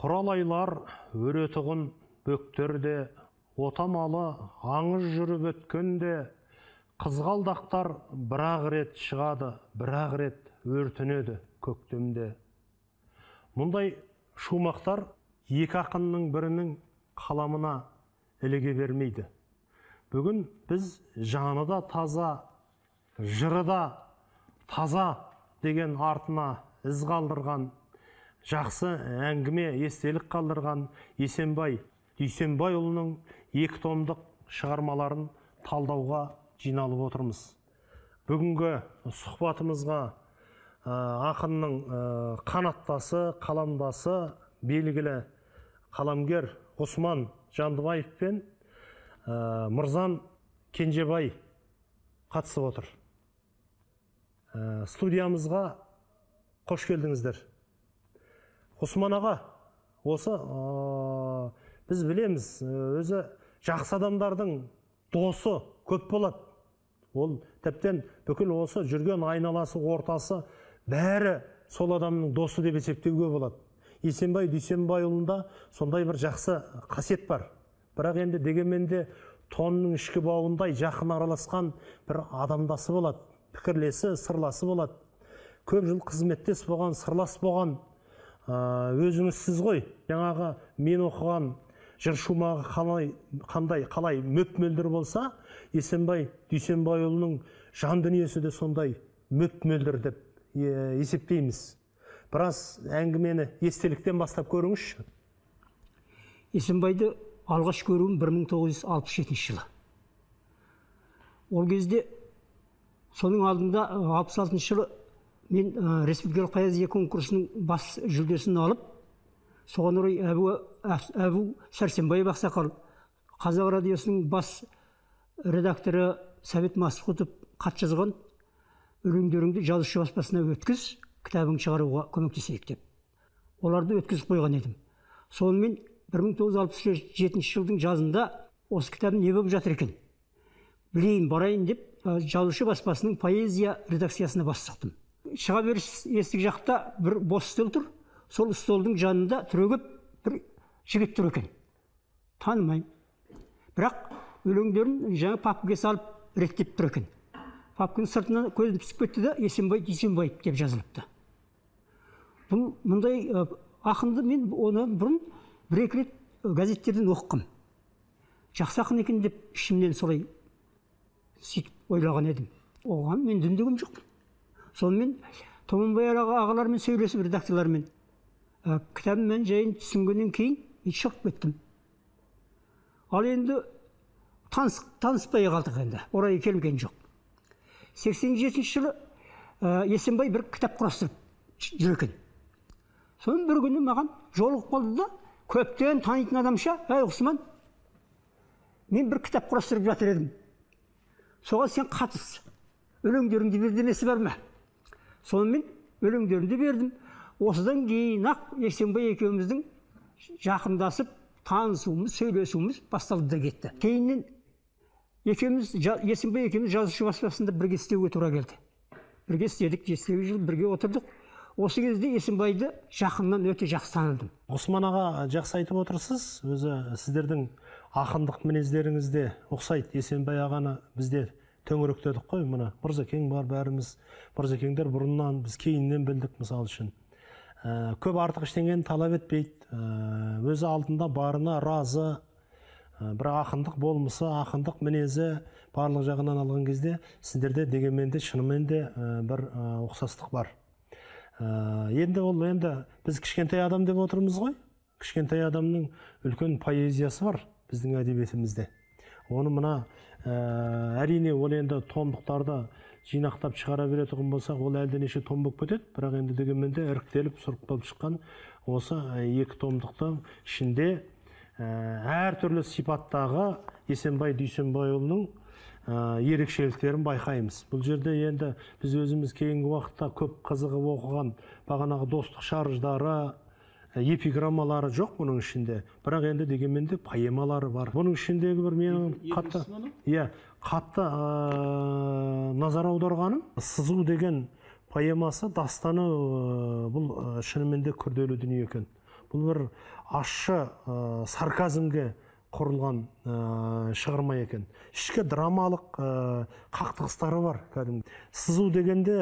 Құралайлар өретіғын бөктерде, отамалы аңыз жүріп өткенде, қызғалдақтар бір-ақ рет шығады, бір-ақ рет өртінеді көктемде. Мұндай шумақтар екі ақынның бірінің қаламына іліге бермейді. Бүгін біз жаны да таза, жыры да таза деген артына із қалдырған, жақсы әңгіме естелік қалдырған Есенбай Дүйсенбайұлының екі томдық шығармаларын талдауға жиналып отырмыз. Бүгінгі сұхбатымызға ақынның қанаттасы, қаламдасы, белгілі қаламгер Ғұсман Жандыбаев пен Мырзан Кенжебай қатысып отыр. Студиямызға қош келдіңіздер. Ғұсман аға, осы біз білеміз, өзі жақсы адамдардың досы көп болады. Ол тіптен бүкіл осы жүрген айналасы, ортасы бәрі сол адамның досы деп есептеуге болады. Есенбай Дүйсенбайұлында сондай бір жақсы қасиет бар. Бірақ енді дегенменде тонның ішкі бауындай жақын араласқан бір адамдасы болады. Пікірлесі, сырласы болады. Көп жыл қызметтес болған, сырлас болған өзіңізсіз ғой. Жаңағы мен оқыған жыр шумағы қалай мөп-мөлдір болса, Есенбай Дүйсенбайұлының жан дүниесі де сондай мөп-мөлдір деп есептейміз. Біраз әңгімені естеліктен бастап көріңізші. Есенбайды алғаш көруім 1967 жылы. Ол кезде, соның алдында 66 жылы мен республикалық поэзия конкурсының бас жүлдесін алып, соған орай Әбу Сәрсенбаев ақсақал, Қазақ радиосының бас редакторы Сәбит Масқұтов хат жазған, өлеңдеріңді жазушы баспасына өткіз, кітабың шығаруға көмектесейік деп. Оларды өткізіп қойған едім. Сонымен 1967 жылдың жазында осы кітабым не болып жатыр екен? Білейін, барайын деп, жазушы баспасының поэзия редакциясына бас сұқтым. Шыға беріс есік жақта бір бос стол тұр. Сол столдың жанында түрегеп бір жігіт тұр екен. Танымаймын. Бірақ өлеңдерін жаңа папкаға салып реттеп тұр екен. Папканың сыртынан көзім түсіп кетті де, Есенбай Дүйсенбаев деп жазылыпты. Бұл мұндай ақынды мен оны бұрын бір-екі рет газеттерден оқыдым. Жақсы ақын екен деп ішімнен солай сөйтіп ойлаған едім. Оған мен дүндегім жоқ. Сонымен Томанбай ағалармен сөйлесіп, редакторлармен кітабым мән жайын түсінгеннен кейін шығып кеттім. Ал енді таныспай қалдық енді, орайы келген жоқ. 87 жылы Есенбай бір кітап құрастырып жүр екен. Соның бір күні маған жолығып қалды да, көптен танитын адамша, әй Ғұсман, мен бір кітап құрастырып жатыр едім. Соған сен қатыс, өлеңдеріңді бердемесі бар ма? Сонымен өлеңдерімді бердім. Осыдан кейін ақ Есенбай екеуміздің жақындасып, танысуымыз, сөйлесуіміз басталды да кетті. Кейіннен Есенбай екеуміз жазушы баспасында бірге істеуге тура келді. Бірге істедік, 7 жыл бірге отырдық. Осы кезде Есенбайды жақыннан өте жақсы таныдым. Ғұсман аға, жақсы айтып отырсыз. Өзі сіздердің ақындық мінездеріңізде ұқсайды. Есенбай ағаны бізде төңіректедік қой, мұны. Мырзекең бар бәріміз. Мырзекеңдер бұрыннан, біз кейіннен білдік мысал үшін. Көп артық ештеңені талап етпейді. Өзі алдында барына разы, бір ақындық болмысы, ақындық мінезі барлық жағынан алған кезде сіздерде дегенмен де шынымен де бір ұқсастық бар. Енді біз кішкентай адам деп отырмыз ғой. Кішкентай адамның үлкен поэзиясы бар біздің әдебиетімізде. Оны мына әрине ол енді томдықтарды жинақтап шығара беретұғын болсақ, ол әлде неше том болып кетеді, бірақ енді дегенмен де іріктеліп сұрыпталып шыққан осы 2 томдықтың ішінде әртүрлі сипаттағы Есенбай Дүйсенбайұлының ерекшеліктерін байқаймыз. Бұл жерде енді біз өзіміз кейінгі уақытта көп қызығып оқыған бағанағы достық шарждары, эпиграммалары жоқ бұның ішінде. Бірақ енді дегенмен де поэмалары бар. Бұның ішіндегі бір менің қатты назар аударғаным «Сызу» деген поэмасы, дастаны бұл шынымен де күрделі дүние екен. Бұл бір ащы сарказмге құрылған шығарма екен. Ішкі драмалық қақтығыстары бар. «Сызу» дегенде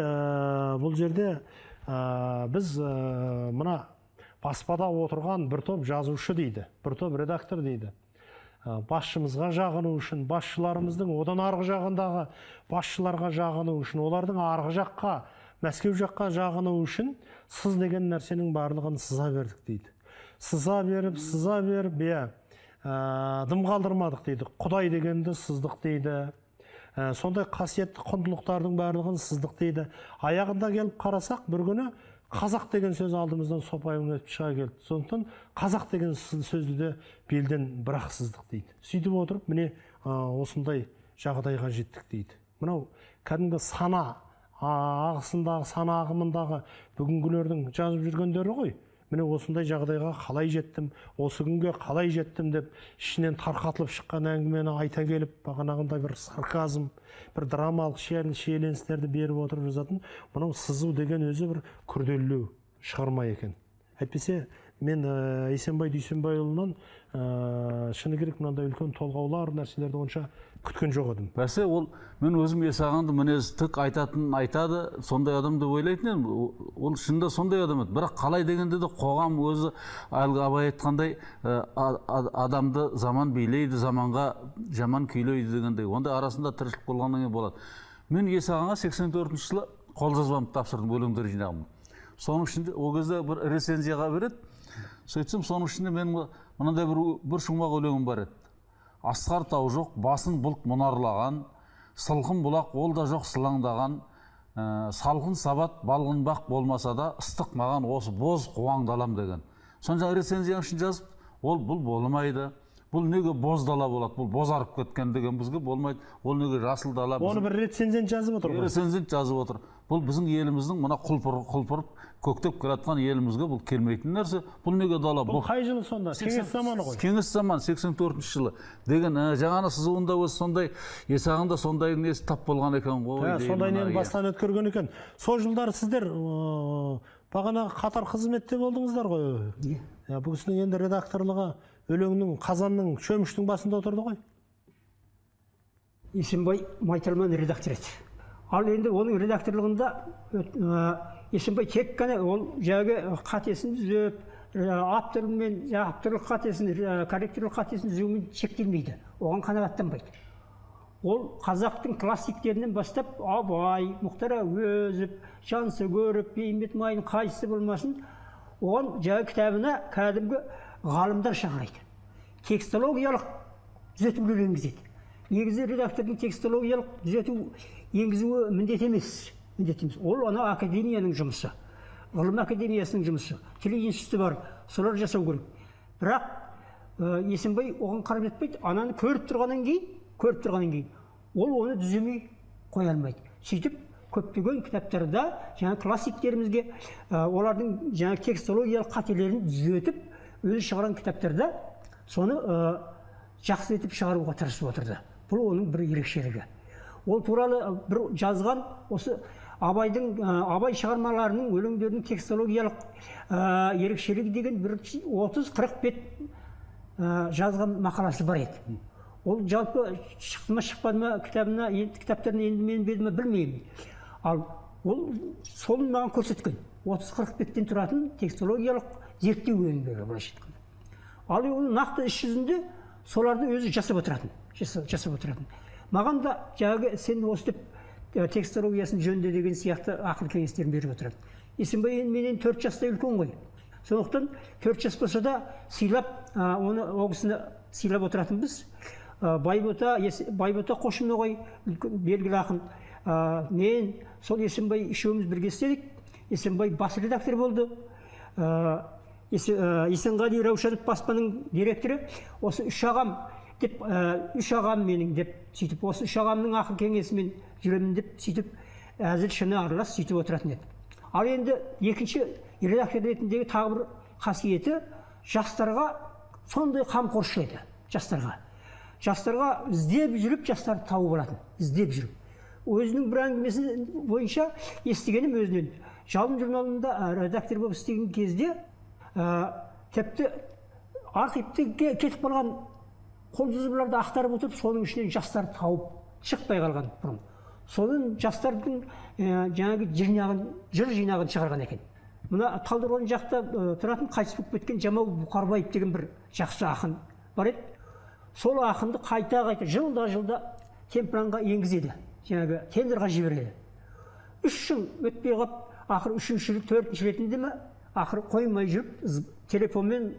бұл жерде біз мына баспада отырған бір топ жазушы дейді, бір топ редактор дейді. Басшымызға жағыну үшін, басшыларымыздың одан арғы жағындағы басшыларға жағыну үшін, олардың арғы жаққа, Мәскеу жаққа жағыну үшін сыз деген нәрсенің барлығын сыза бердік дейді. Сыза беріп, дым қалдырмадық дейді. Құдай дегенді сыздық дейді. Сондай қасиетті құндылықтардың барлығын сыздық дейді. Аяғында келіп қарасақ, бір күні қазақ деген сөз алдымыздан сопайып өтіп шыға келді. Сондықтан қазақ деген сөзді де белден бірақ сыздық дейді. Сөйтіп отырып, міне осындай жағдайға жеттік дейді. Мынау кәдімгі сана ағысындағы, сана ағымындағы бүгінгілердің жазып жүргендері ғой. Міне осындай жағдайға қалай жеттім, осы күнге қалай жеттім деп ішінен тарқатылып шыққан әңгімені айта келіп, бағанағындай бір сарказм, бір драмалық шиеленістерді беріп отырып жазатын, мынау «Сызу» деген өзі бір күрделі шығарма екен. Әйтпесе мен Есенбай Дүйсенбайұлынан шыны керек мынандай үлкен толғаулар нәрселерді онша күткен жоқ едім. Бәсе ол мен өзім Есағанды мінез тік айтатынын айтады, сондай адам деп ойлайтын едім. Ол шынында сондай адам еді. Бірақ қалай дегенде де қоғам өзі әлгі Абай айтқандай адамды заман билейді, заманға жаман күйлейді дегендей. Онда арасында тіршілік болғаннан кейін болады. Мен Есағанға 84 жылы қолжазбамды тапсырдым, өлеңдер жинағымды. Соның ішінде ол кезде бір рецензияға береді. Сөйтсем, соның ішінде мен мынандай бір шумақ өлеңім бар еді. Асқар тау жоқ, басын бұлт мұнарлаған, сылқын бұлақ ол да жоқ сылаңдаған, салқын сабат балғын бақ болмаса да, ыстық маған осы боз қуаңдалам деген. Сонда рецензияның ішін жазып, бұл болмайды. Бұл неге боз дала болады? Бұл бозарып кеткен деген бізге болмайды. Ол неге жасыл дала? Оны бір рецензент жазып отыр ғой. Рецензент жазып отыр. Бұл біздің еліміздің мына құлпырып көктеп келатқан елімізге бұл келмейтін нәрсе. Бұл неге дала? Бұл қай жылы сонда? Кеңес заманы ғой. Кеңес заманы 84 жылы. Деген жаңаны Сызуында өзі сондай, Есағында сондай несі тап болған екен ғой. Сондай нені бастан өткерген екен. Сол жылдары сіздер бағана қатар қызметте болдыңыздар ғой. Бұл кісінің енді редакторлығы өлеңнің, қазанның, шөміштің басында отырды ғой. Есенбай Майталман редактор еді. Ал енді оның редакторлығында Есенбай тек қана ол жағы қатесін түзеп, автормен, авторлық қатесін, корректорлық қатесін түзеумен шектелмейді. Оған қанағаттанбайды. Ол қазақтың классиктерінен бастап Абай, Мұхтар Әуезов, Жансүгіров, Бейімбет Майлин қайсысы болмасын, оған жағы кітабына кәдімгі ғалымдар шақырайды. Текстологиялық түзетулер енгізеді. Негізі редактордың текстологиялық түзету енгізуі міндет емес. Ол ана академияның жұмысы, ғылым академиясының жұмысы, телеинституты бар, солар жасау керек. Бірақ Есенбай оған қарап етпейді, ананы көріп тұрғаннан кейін, ол оны түземей қоя алмайды. Сөйтіп көптеген кітаптарда жаңа классиктерімізге олардың жаңа текстологиялық қателерін түзетіп, өзі шығарған кітаптарда соны жақсы етіп шығаруға тырысып отырды. Бұл оның бір ерекшелігі. Ол туралы бір жазған осы Абай шығармаларының өлеңдерінің текстологиялық ерекшелігі деген бір 30-40 бет жазған мақаласы бар еді. Ол жалпы шықты ма шықпады ма кітаптарына енді мен бедім білмеймін. Ал ол солын маған көрсеткен. 30-40 беттен тұратын текстологиялық зерттеу өлеңдері былайша айтқанда. Ал ол нақты іс жүзінде соларды өзі жасап отыратын. Маған да жаңағы сен осы текстологиясын жөнде деген сияқты ақыл кеңестерін беріп отырады. Есенбай менен 4 жаста үлкен ғой. Сондықтан 4 жас болса да сыйлап, оны оғысына сыйлап отыратын біз. Байбота Қошыноғай белгілі ақын. Мен сол Есенбай үшеуміз бірге істедік. Есенбай бас редактор болды. Есенғали Раушанов баспаның директоры. Осы үш ағам деп үш ағам менің деп сөйтіп осы үш ағамның ақыл кеңесімен жүремін деп сөйтіп әзіл шыны аралас сөйтіп отыратын еді. Ал енді екінші редактор ретіндегі тағы бір қасиеті жастарға сондай қамқоршыл еді. Жастарға іздеп жүріп жастарды тауып алатын, іздеп жүріп. Өзінің бір әңгімесі бойынша естігенім өзінен. Жалын журналында редактор болып істеген кезде тіпті архивте кетіп қалған қолжазбаларды ақтарып отырып, соның ішінен жастарды тауып шықпай қалған бұрын. Соның жастардың жаңағы жыр жинағын шығарған екен. Мына Талдықорған жақта тұратын қайтыс болып кеткен Жамал Бұқарбаев деген бір жақсы ақын бар еді. Сол ақынды қайта жылда темпранға енгізеді. Жаңағы тендерға жібереді. 3 жыл өтпей қалып, ақыры 3-ші, 4-ші ретінде ме, ақыры қоймай жүріп, телефонмен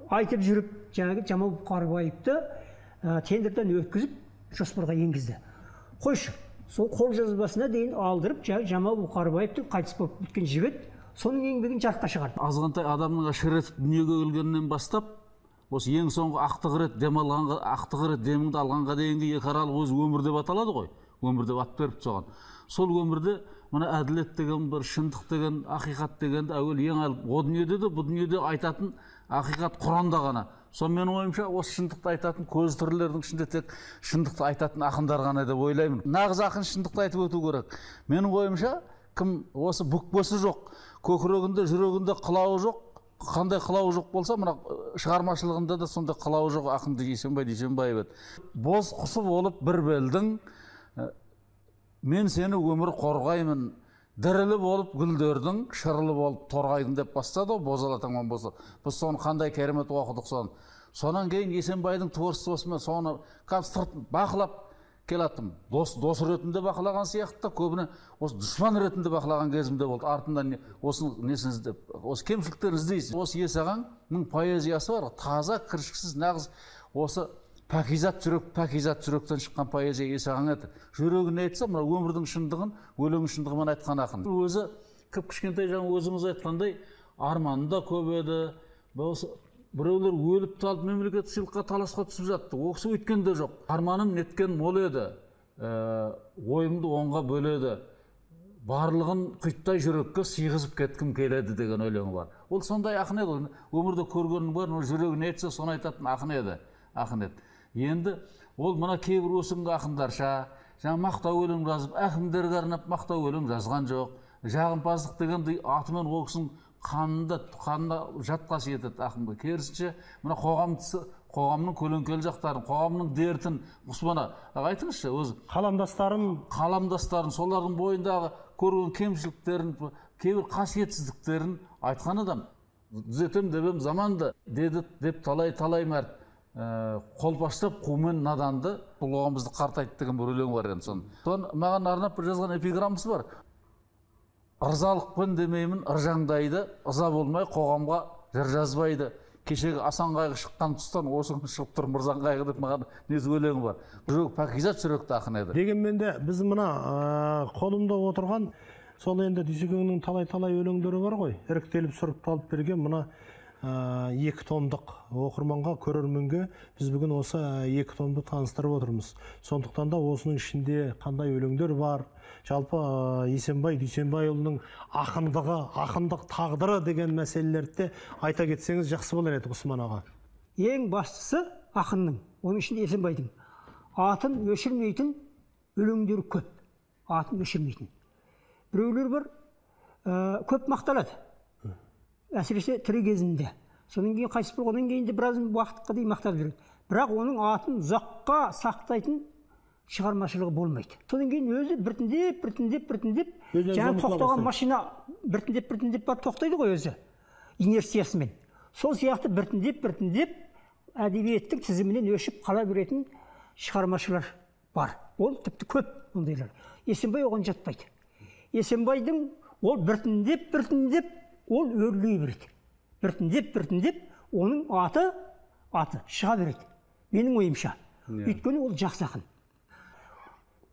айтып жүріп, жаңағы Жамал Бұқарбаевты тендерден өткізіп, жоспарға енгізді. Қойшы, сол қолжазбасына дейін алдырып, Жамал Бұқарбаевтың қайтыс болып кеткен жігіт, соның еңбегін жарыққа шығарды. Азғантай адамның шыретіп дүниеге келгеннен бастап, осы ең соңғы ақтығырет демалғанға, ақтығырет деміңді алғанға дейінгі екі аралық өзі өмір деп аталады ғой. Өмір деп ат беріп соған. Сол өмірде мына әділет деген бір, шындық деген, ақиқат дегенді әуел ең алып, о дүниеде де, бұл дүниеде айтатын ақиқат Құранда ғана. Сон менің ойымша осы шындықты айтатын көз түрлердің ішінде тек шындықты айтатын ақындар ғана деп ойлаймын. Нағыз ақын шындықты айтып өту керек. Менің ойымша кім осы бүкпесі жоқ, көкірегінде, жүрегінде қылауы жоқ, қандай қылауы жоқ болса, мына шығармашылығында да сондай қылауы жоқ ақынды Дүйсенбаев еді. Боз құсы болып бір белдің, мен сені өмір қорғаймын, дірілі болып гүлдердің, шырылы болып торғайдың деп бастады, бозалатаңмен болса. Біз соны қандай керемет оқыдық соны. Сонан кейін Есенбайдың творчествосымен соны бақылап келаттым. Дос ретінде бақылаған сияқты, көбіне осы дұшпан ретінде бақылаған кезімде болды. Артынан осы несін іздеп, осы кемшіліктерін іздейсіз. Осы Есағаңның поэзиясы бар, таза, кіршіксіз, нағыз осы пәкизат жүректен шыққан поэзия Есағаң еді. Жүрегін айтса, мына өмірдің шындығын, өлеңнің шындығымен айтқан ақын. Өзі кішкентай жаңа өзіңіз айтқандай арманы да көп еді. Біреулер өліп талып мемлекет сыйлыққа таласқа түсіп жатты. Оқысы өйткен де жоқ. Арманым неткен мол еді. Ойымды оңға бөледі. Барлығын құйттай жүрекке сыйғызып кеткім келеді деген өлеңі бар. Ол сондай ақын еді. Өмірде көргеннің барын жүрегіне айтса, соны айтатын ақын еді. Енді ол мына кейбір өсіңгі ақындарша жаңа мақтау өлең жазып, әкімдерге арнап мақтау өлең жазған жоқ. Жағымпаздық деген атымен ол кісінің қанында жат қасиет еді ақынға. Керісінше мына қоғамның көлеңкелі жақтарын, қоғамның дертін, мұсмана айтыңызшы, өзі қаламдастарын, солардың бойындағы көрген кемшіліктерін, кейбір қасиетсіздіктерін айтқан адам. Түзетем деп заманды деді деп талай мәрт қолпаштап қумен наданды, қоғамымызды қартайтты деген бір өлең бар енді. Соны маған арнап бір жазған эпиграммасы бар. Ырзалықпен демеймін ыржаңдайды, ыза болмай қоғамға жыр жазбайды. Кешегі Асан қайғы шыққан тұстан осы күн шығып тұр Мырзан қайғы деп маған несі өлеңі бар. Жүрек пәкизат жүректі ақын еді. Дегенмен де біз мына қолымда отырған сол енді Дүйсекеңнің талай өлеңдері бар ғой. Іріктеліп сұрыпталып берген мына 2 томдық оқырманға, көрерменге біз бүгін осы 2 томды таныстырып отырмыз. Сондықтан да осының ішінде қандай өлеңдер бар, жалпы Есенбай Дүйсенбайұлының ақындығы, ақындық тағдыры деген мәселелерді айта кетсеңіз жақсы болар еді Ғұсман аға. Ең бастысы ақынның, оның ішінде Есенбайдың атын өшірмейтін өлеңдері көп. Атын өшірмейтін. Біреулер бар, көп мақталады. Әсіресе тірі кезінде. Содан кейін қайтыс болғаннан кейін де біраз уақытқа дейін мақтап жүреді. Бірақ оның атын ұзаққа сақтайтын шығармашылығы болмайды. Содан кейін өзі біртіндеп жаңа тоқтаған машина біртіндеп барып тоқтайды ғой өзі инерциясымен. Сол сияқты біртіндеп әдебиеттің тізімінен өшіп қала беретін шығармашылар бар. Ол тіпті көп ондайлар. Есенбай оған жатпайды. Есенбайдың ол біртіндеп ол өрлей береді. Біртіндеп оның аты шыға береді. Менің ойымша. Өйткені ол жақсы ақын.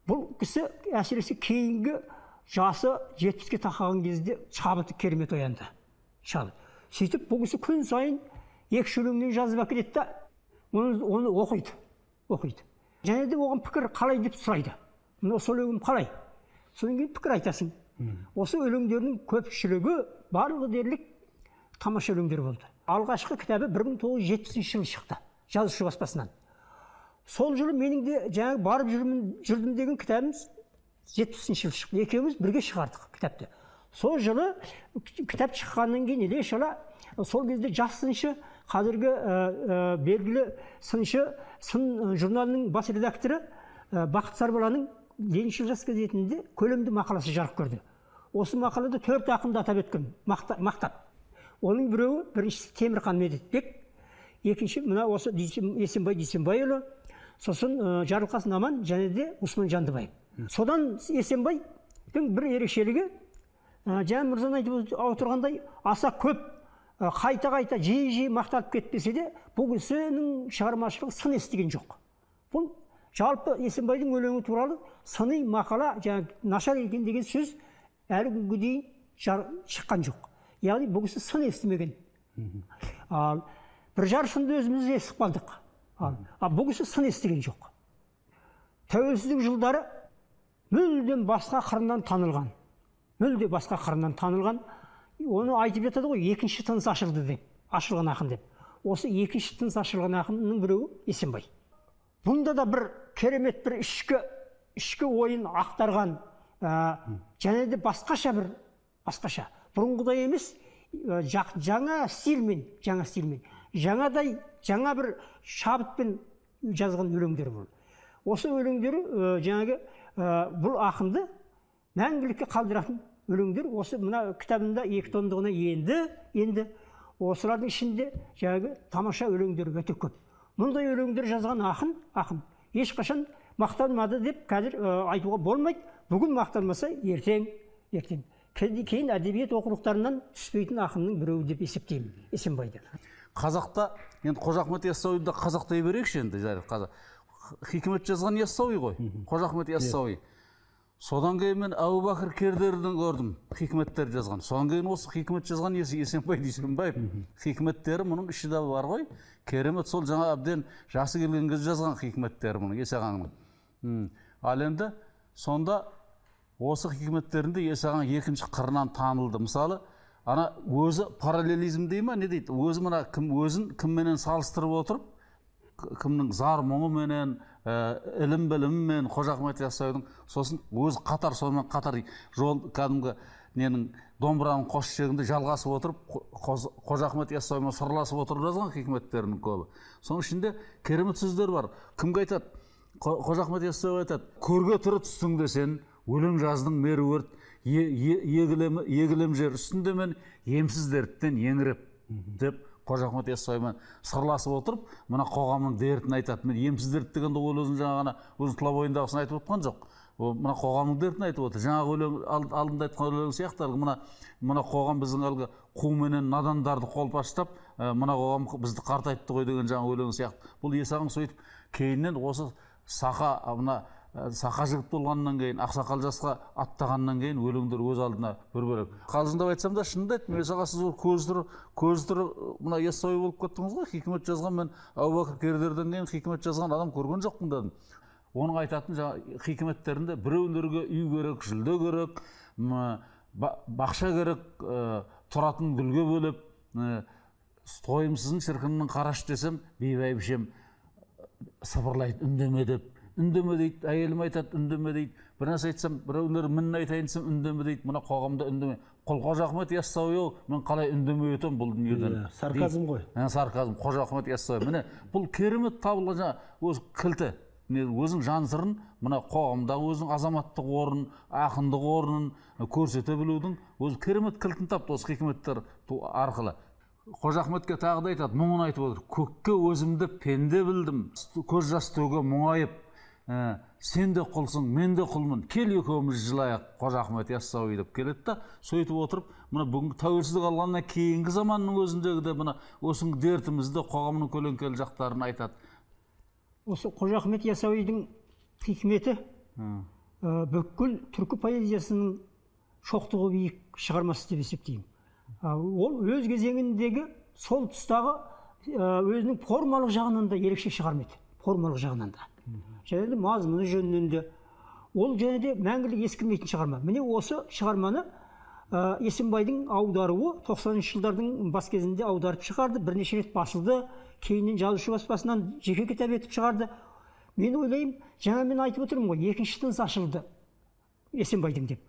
Бұл кісі әсіресе кейінгі жасы 70-ке тақаған кезде шабыты керемет оянды. Сөйтіп бұл кісі күн сайын 2 өлеңнен жазып әкеледі, оны оқиды. оқиды. Және де оған пікір қалай деп сұрайды. Мына осы өлеңім қалай? Содан кейін пікір айтасың. Осы өлеңдердің көпшілігі барлығы дерлік тамаша өлеңдер болды. Алғашқы кітабы 1970 жылы шықты, жазушы баспасынан. Сол жылы менің де жаңағы барып жүрдім деген кітабымыз 70 жылы шықты. Екеуміз бірге шығардық кітапты. Сол жылы кітап шыққаннан кейін іле-шала сол кезде жас сыншы, қазіргі белгілі сыншы, сын журналының бас редакторы Бақыт Сарбаланың Лениншіл жас газетінде көлемді мақаласы жарық көрді. Осы мақалада 4 ақынды атап өткен, мақтап. Оның біреуі біріншісі Темірхан Медетбек, екінші мына осы Есенбай Дүйсенбайұлы, сосын Жарылқасын Аман және де Усман Жандыбаев. Содан Есенбайдың бір ерекшелігі, жаңа мырзан айтып отырғандай, аса көп қайта жиі мақталып кетпесе де, бұл кісінің шығармашылығы сын естіген жоқ. Бұл жалпы Есенбайдың өлеңі туралы сыни мақала, нашар екен деген сөз әлі күнге дейін шыққан жоқ. Яғни бұл кісі сын естімеген. Бір жарысында өзіміз естіп қалдық. Бұл кісі сын естіген жоқ. Тәуелсіздік жылдары мүлдем басқа қырынан танылған. Мүлде басқа қырынан танылған. Оны айтып жатады ғой, екінші тыныс ашылды деп, ашылған ақын деп. Осы екінші тыныс ашылған ақынның біреуі Есенбай. Бұнда да бір керемет бір ішкі ойын ақтарған, және де басқаша. Бұрынғыдай емес, жаңа стильмен, жаңа бір шабытпен жазған өлеңдер бұл. Осы өлеңдері жаңағы бұл ақынды мәңгілікке қалдыратын өлеңдер. Осы мына кітабында 2 томдығына енді осылардың ішінде жаңағы тамаша өлеңдер өте көп. Мұндай өлеңдер жазған ақын ешқашан мақталмады деп қазір айтуға болмайды. Бүгін мақталмаса ертең. Кейін әдебиет оқулықтарынан түспейтін ақынның біреуі деп есептеймін Есенбайды. Қазақта, енді Қожа Ахмет Яссауиді да қазақтай берейікші енді. Хикмет жазған Яссауи ғой, Қожа Ахмет Яссауи. Содан кейін мен Әбубәкір Кердердің көрдім, хикметтер жазған. Содан кейін осы хикмет жазған Есенбай Дүйсенбаев. Хикметтері мұның іші де бар ғой. Керемет, сол жаңа әбден жасы келген кез жазған хикметтері мұның, Есағаңның. Ал енді сонда осы хикметтерінде Есағаң екінші қырынан танылды. Мысалы, ана өзі параллелизм дей ма, не дейді? Өзі мына өзін кімменен салыстырып отырып, кімнің зар мұңы менен, ілім білімімен Қожа Ахмет Яссауидің сосын өзі сонымен қатар жол кәдімгі ненің домбыраның қос шегінде жалғасып отырып Қожа Ахмет Яссауимен сырласып отырып жазған хикметтерінің көбі. Соның ішінде керемет сөздер бар. Кімге айтады? Қожа Ахмет Яссауи айтады: көрге түрі түстің сен, өлең жаздың меруерт, егілем жер үстінде мен емсіз дерттен еңіреп деп Қожа Ахмет Яссауимен сырласып отырып, мына қоғамның дертін айтады. Мен емсіз дерт дегенде ол өзін жаңағына өзінің тұла бойындағысын айтып отқан жоқ. Мына қоғамның дертін айтып отыр. Жаңағы өлең алдында айтқан өлең сияқты мына қоғам біздің әлгі қу менен надандарды қолпаштап, мына қоғам бізді қартайтты ғой деген жаңа өлең сияқты. Бұл Есағаң сөйтіп кейіннен осы сақа жігіт болғаннан кейін, ақсақал жасқа аттағаннан кейін өлеңдер өз алдына бір бөлек. Қалжыңдап айтсам да шынымды айттым, Есағаң сіз көз түрі мына Яссауи болып кеттіңіз ғой. Хикмет жазған мен Әбубәкір Кердерден кейін хикмет жазған адам көрген жоқпын дедім. Оның айтатын жаңа хикметтерінде біреулерге үй керек, жүлде керек, бақша керек, тұратын гүлге бөлеп, тойымсызын шіркіннің қараш десем, бейбәйбішем сыбырлайды, үндеме деп. Үндеме дейді, әйелім айтады, үндеме дейді. Бір нәрсе айтсам, біреулер мінін айтайын десем, үндеме дейді. Мына қоғамда үндеме. Қожа Ахмет Яссауи, мен қалай үндеме етем бұл дүниеден. Сарказм ғой. Сарказм, Қожа Ахмет Яссауи. Міне, бұл керемет табылған жаңа өз кілті. Өзің жан сырын, мына қоғамда өзің азаматтық орын, ақындық орнын көрсете білудің өзі керемет кілтін тапты осы хикметтер арқылы. Қожа Ахметке тағы да айтады, мұңын айтып отыр: көкке өзімді пенде білдім, көз жас төге мұңайып, сен де құлсың, мен де құлмын, кел екеуміз жылайық, Қожа Ахмет Яссауи деп келеді да, сөйтіп отырып, мына бүгінгі тәуелсіздік алғаннан кейінгі заманның өзіндегі де мына осының дертімізді, қоғамның көлеңкелі жақтарын айтады. Осы Қожа Ахмет Яссауидің хикметі бүкіл түркі поэзиясының шоқтығы биік шығармасы деп есептеймін. Ол өз кезеңіндегі сол тұстағы өзінің формалық жағынан да ерекше шығарма еді. формалық жағынан да. Және де мазмұны жөнінен де. Ол және де мәңгілік ескірмейтін шығарма. Міне осы шығарманы Есенбайдың аударуы 90-шы жылдардың бас кезінде аударып шығарды, бірнеше рет басылды, кейіннен жазушы баспасынан жеке кітап етіп шығарды. Мен ойлаймын, жаңа мен айтып отырмын ғой, екінші тыныс ашылды Есенбайдың деп.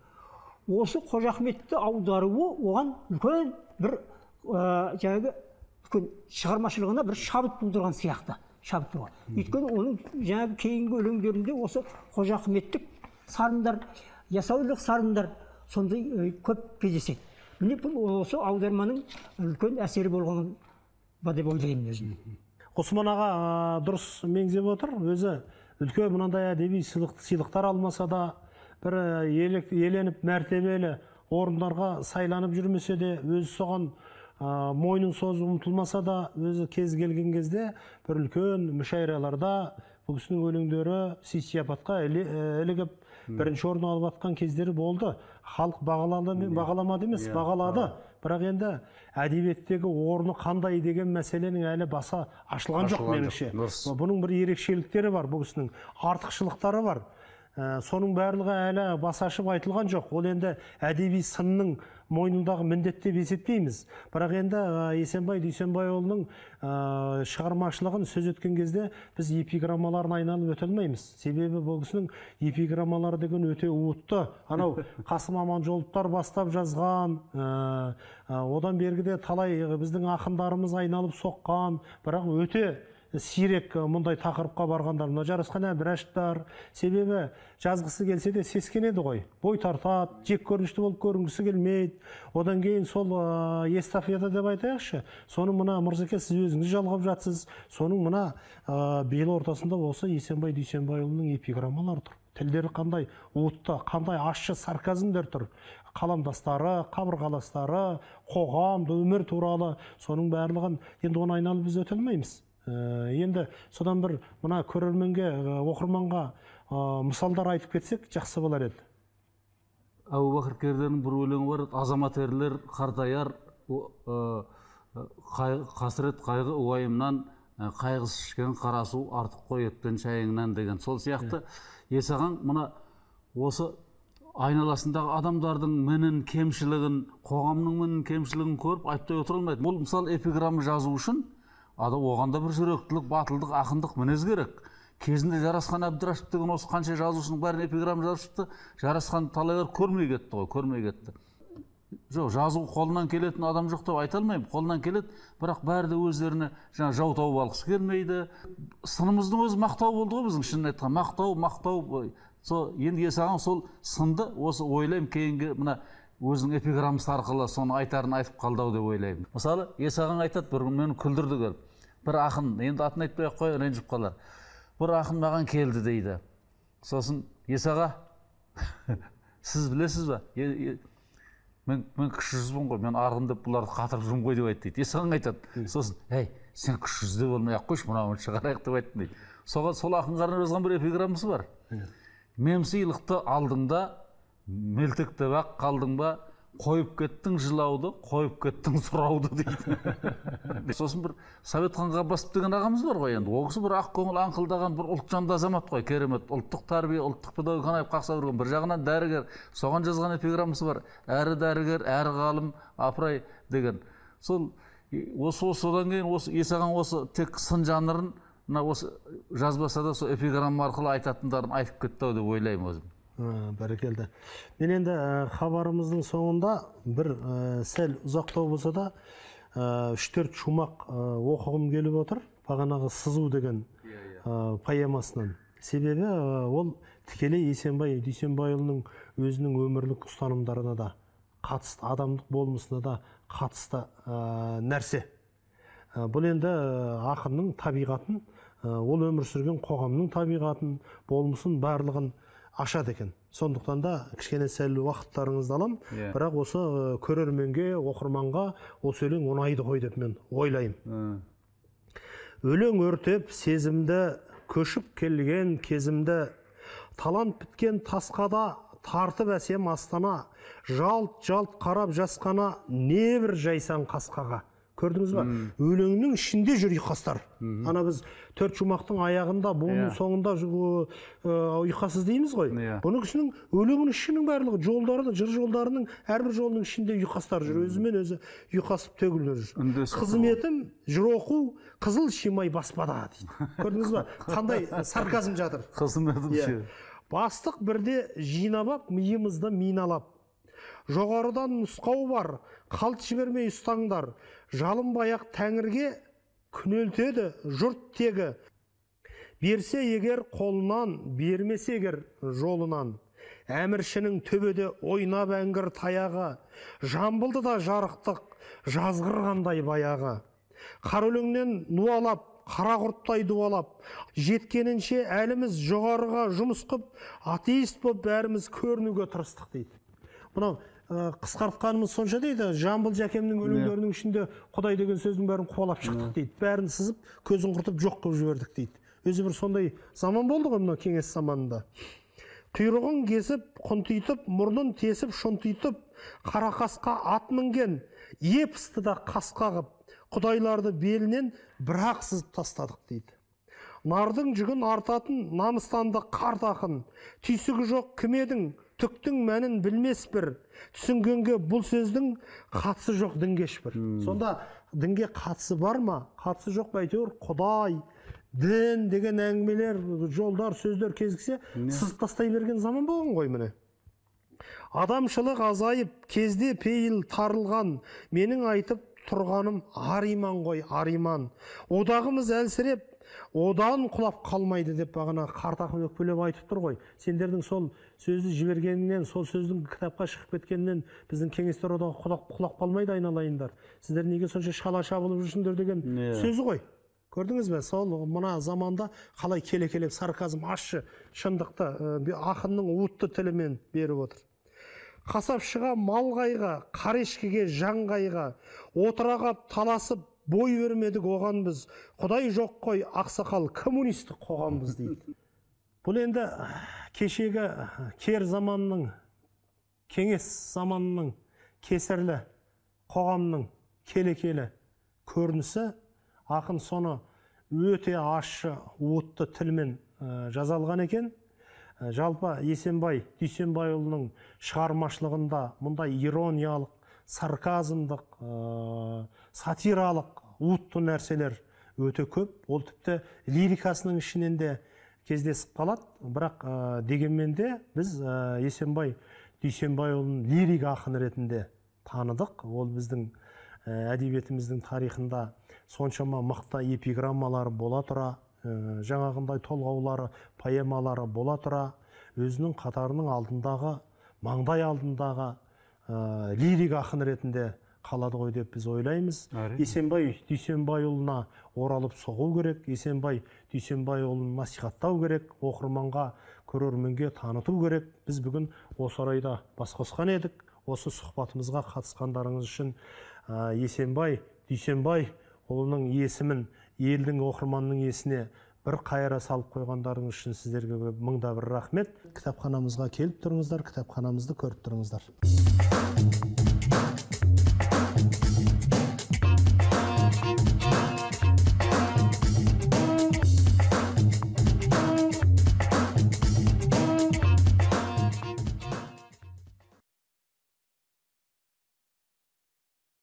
Осы Қожа Ахметті аударуы оған үлкен бір жаңағы үлкен шығармашылығына бір шабыт тудырған сияқты. Шабыт тұрған. Өйткені оның жаңағы кейінгі өлеңдерінде осы Қожа Ахметтік сарындар, ясаулық сарындар сондай көп кездеседі. Міне бұл осы аударманың үлкен әсері болған ба деп ойлаймын өзім. Ғұсман аға дұрыс меңзеп отыр. Өзі үлкен мынандай әдеби сыйлықтар алмаса да, бір еленіп мәртебелі орындарға сайланып жүрмесе де, өзі соған мойнын созып ұмтылмаса да, өзі кез келген кезде бір үлкен мүшәйраларда бұл кісінің өлеңдері сый-сияпатқа ілігіп бірінші орын алып жатқан кездері болды. Халық бағаламады емес, бағалады. Бірақ енді әдебиеттегі орны қандай деген мәселенің әлі баса ашылған жоқ меніңше. Бұның бір ерекшеліктері бар, бұл кісінің артықшылықтары бар. Соның барлығы әлі баса ашып айтылған жоқ. Ол енді әдеби сынның мойнындағы міндет деп есептейміз. Бірақ енді Есенбай Дүйсенбайұлының шығармашылығын сөз еткен кезде біз эпиграммаларын айналып өте алмаймыз. Себебі бұл кісінің эпиграммалары деген өте уытты. Анау Қасым Аманжоловтар бастап жазған, одан бергіде талай біздің ақындарымыз айналып соққан, бірақ өте сирек мұндай тақырыпқа барғандар, мына Жарасқан Әбдірәшевтар, себебі жазғысы келсе де сескенеді ғой, бой тартады, жек көрінішті болып көрінгісі келмейді. Одан кейін сол эстафета деп айтайықшы, соның мына Мырзеке сіз өзіңіз жалғап жатсыз, соның мына биыл ортасында осы Есенбай Дүйсенбайұлының эпиграммалары тұр. Тілдері қандай уытты, қандай ащы сарказмдер тұр. Қаламдастары, қабырғаластары, қоғамды, өмір туралы, соның барлығын енді оны айналып біз өте алмаймыз. Енді содан бір мына көрерменге, оқырманға мысалдар айтып кетсек жақсы болар еді. Әбубәкір Кердердің бір өлеңі бар, азамат ерлер қартаяр, қасірет қайғы уайымнан, қайғысы ішкен қарасу артық қой еткен шайыңнан деген. Сол сияқты Есаған мына осы айналасындағы адамдардың мінін, кемшілігін, қоғамның мінін, кемшілігін көріп айтпай отыра алмайды. Бұл мысалы эпиграмма жазу үшін оғанда бір жүректілік, батылдық, ақындық мінез керек. Кезінде Жарасқан Әбдірашев деген осы қанша жазушының бәрін эпиграмма жазып шықты, Жарасқан талайлар көрмей кетті ғой, көрмей кетті. Жоқ, жазу қолынан келетін адам жоқ деп айта алмаймын, қолынан келеді, бірақ бәрі де өздеріне жау тауып алғысы келмейді. Сынымыздың өзі мақтау болды ғой біздің, шынын айтқан мақтау. Енді Есаған сол сынды осы ойлаймын кейінгі мына өзінің эпиграммасы арқылы соны айтарын айтып қалды деп ойлаймын. Мысалы, Есаған айтады, бір күн мені күлдірді келіп. Бір ақын, енді атын айтпай-ақ қой, ренжіп қалар. Бір ақын маған келді дейді. Сосын, Есаға, сіз білесіз ба? Мен кіші жүзбін ғой, мен арғын деп бұларды қатырып жүрмін ғой деп айтты дейді. Есаған айтады. Сосын, сен кіші жүзде болмай-ақ қойшы, мынауын шығарайық деп айтты дейді. Сол ақынға жазған бір эпиграммасы бар. Мемсыйлықты алдыңда мелтектеп ақ қалдың ба, қойып кеттің жылауды, қойып кеттің сұрауды дейді. Сосын бір Советхан Ғаббасов деген ағамыз бар ғой енді. Ол кісі бір ақ көңіл аңқылдаған бір ұлтжанды азамат қой, керемет. Ұлттық тәрбие, ұлттық педагогиканы айып қақса жүрген. Бір жағынан дәрігер, соған жазған эпиграммасы бар. Әрі дәрігер, әрі ғалым, апырай деген. Содан кейін осы Есаған осы тек сын жанрын осы жазбаса да сол эпиграмма арқылы айтатындарын айтып кетті деп ойлаймын өзім. Бәрекелді. Мен енді хабарымыздың соңында бір сәл ұзақтау болса да 3-4 шумақ оқығым келіп отыр. Бағанағы Сызу деген поэмасынан. Себебі ол тікелей Есенбай Дүйсенбайұлының өзінің өмірлік ұстанымдарына да қатысты, адамдық болмысына да қатысты нәрсе. Бұл енді ақынның табиғатын, ол өмір сүрген қоғамның табиғатын, болмысын барлығын ашады екен. Сондықтан да кішкене сәл уақыттарыңызды алам, бірақ осы көрерменге, оқырманға осы өлең ұнайды ғой деп мен ойлаймын. Өлең өртеп сезімді, көшіп келген кезімді, талант біткен тасқада тартып әсем астана, жалт-жалт қарап жасқана, не бір жайсан қасқаға. Көрдіңіз ба? Өлеңнің ішінде жүр ұйқастар. Ана біз 4 жұмақтың аяғында, бұның соңында ұйқасыз дейміз ғой. Бұның кісінің өлеңнің ішінің барлығы, жолдарының, жыр жолдарының әрбір жолының ішінде ұйқастар жүр. Өзімен өзі ұйқасып төгіліп жүр. Қызметім жүр оқу, қызыл шимай баспада дейді. Көрдіңіз ба? Қандай сарказм жатыр. Қызметім ше. Бастық бірде жинап ап, миымызды миналап. Жоғарыдан нұсқау бар, қалт жібермей ұстаңдар. Жалынбай-ақ тәңірге күнелтеді жұрт тегі. Берсе егер қолынан, бермесе егер жолынан. Әміршінің төбеде ойнап әңгір таяғы. Жамбылды да жарықтық, жазғырғандай баяғы. Қар өлеңнен нуалап, қара құрттай дуалап, жеткенінше әліміз жоғарыға жұмыс қып, атеист боп бәріміз көрінуге тырыстық дейді. Мынау қысқартқанымыз сонша дейді, Жамбыл Жәкемнің өлеңдерінің ішінде Құдай деген сөздің бәрін қуалап шықтық дейді. Бәрін сызып, көзін құртып жоқ қылып жібердік дейді. Өзі бір сондай заман болды ғой мынау кеңес заманында. Құйрығын кесіп, құнтитып, мұрнын тесіп, шұнтитып, қара қасқа ат мінген, епісті да қасқа қып, құдайларды белінен бірақ сызып тастадық дейді. Нардың жүгін артатын намыстанды қарт ақын, түйсігі жоқ кім едің, түктің мәнін білмес бір, түсінгенге бұл сөздің қатысы жоқ дінге ешбір. Сонда дінге қатысы бар ма? Қатысы жоқ па әйтеуір Құдай, дін деген әңгімелер, жолдар, сөздер кезіксе, сызып тастай берген заман болған ғой міне. Адамшылық азайып, кезде пейіл тарылған, менің айтып тұрғаным ариман ғой, ариман. Одағымыз әлсіреп, одан құлап қалмайды деп бағана қарт ақын өкпелеп айтып тұр ғой. Сендердің сол сөзді жібергенінен, сол сөздің кітапқа шығып кеткенінен біздің кеңестер одағы құлап қалмайды айналайындар. Сіздер неге сонша шала шабылып жүрсіңдер деген сөзі ғой. Көрдіңіз бе? Сол мына заманда қалай келе-келеп сарказм ащы шындықты ақынның уытты тілімен беріп отыр. Қасапшыға мал қайға, қарешкеге жан қайға, отырағап таласып бой бермедік оған біз. Құдай жоқ қой, ақсақал коммунистік қоғамбыз дейді. Бұл енді кешегі кер заманның, кеңес заманның кесірлі қоғамның келе-келі көрінісі. Ақын соны өте ащы, уытты тілмен жазалған екен. Жалпы Есенбай Дүйсенбайұлының шығармашылығында мұндай ирониялық, сарказмдық, сатиралық, уытты нәрселер өте көп. Ол тіпті лирикасының ішінен де кездесіп қалады. Бірақ дегенмен де біз Есенбай Дүйсенбайұлын лирик ақын ретінде таныдық. Ол біздің әдебиетіміздің тарихында соншама мықты эпиграммалары бола тұра, жаңағындай толғаулары, поэмалары бола тұра, өзінің қатарының алдындағы, маңдай алдындағы лирик ақын ретінде қалады ғой деп біз ойлаймыз. Есенбай Дүйсенбайұлына оралып соғу керек, Есенбай Дүйсенбайұлын насихаттау керек, оқырманға, көрерменге таныту керек. Біз бүгін осы орайда бас қосқан едік. Осы сұхбатымызға қатысқандарыңыз үшін Есенбай Дүйсенбайұлының есімін елдің, оқырманның есіне бір қайыра салып қойғандарыңыз үшін сіздерге мыңда бір рахмет. Кітапханамызға келіп тұрыңыздар, кітапханамызды көріп тұрыңыздар.